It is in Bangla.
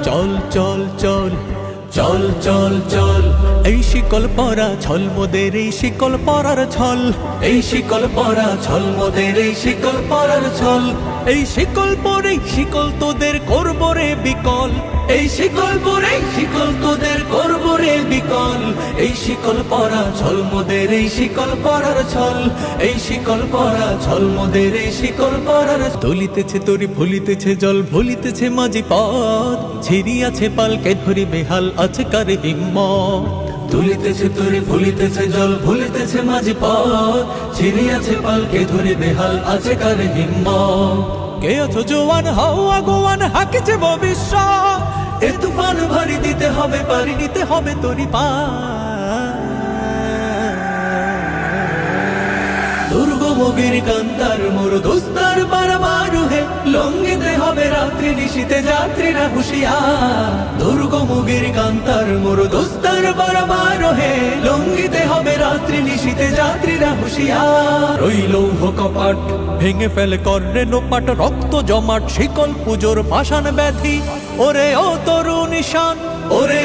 চল চল চল চল চল চল এই শিকল পরা ছল মোদের এই শিকল পরার ছল এই শিকল পরা ছল মোদের এই শিকল পরার ছল এই শিকল পরে শিকল তোদের করব রে বিকল এই শিকল পরে শিকল তোদের করব রে বিকল এই শিকল পরা ছল মোদের এই শিকল পরার ছল এই শিকল পরা ছল মোদের এই শিকল পরার দলিতেছে তরি ভুলিতেছে জল ভুলিতেছে মাঝি পথ ছিড়িয়াছে পালকে ধরি বেহাল আছে কার হিম্মত দুলিতেছে তরি ভুলিতেছে জল ভুলিতেছে মাঝি পথ ছিড়িয়াছে পালকে ধরি বেহাল আছে কার হিম্মত কে আছো জোয়ান হও আগোয়ান হাকিছে ভবিষ্যৎ এ তুফান ভারী দিতে হবে পারি নিতে হবে তরি পা দুর্গমগির কান্তার মোর দোস্তার বারবার হে লঙ্ঘিতে হবে রাত্রি নিশীতে যাত্রীরা হুঁশিয়ার দুর্গমগির কান্তার মোর দোস্তার বারবার হে লঙ্ঘিতে হবে রাত্রি নিশীতে যাত্রীরা হুঁশিয়ার ওই লৌহ কপাট ভেঙে ফেলে কর্ণে নোপাট রক্ত জমাট শিকল পুজোর পাষাণ ব্যাধি ওরে ও তরু নিশান ওরে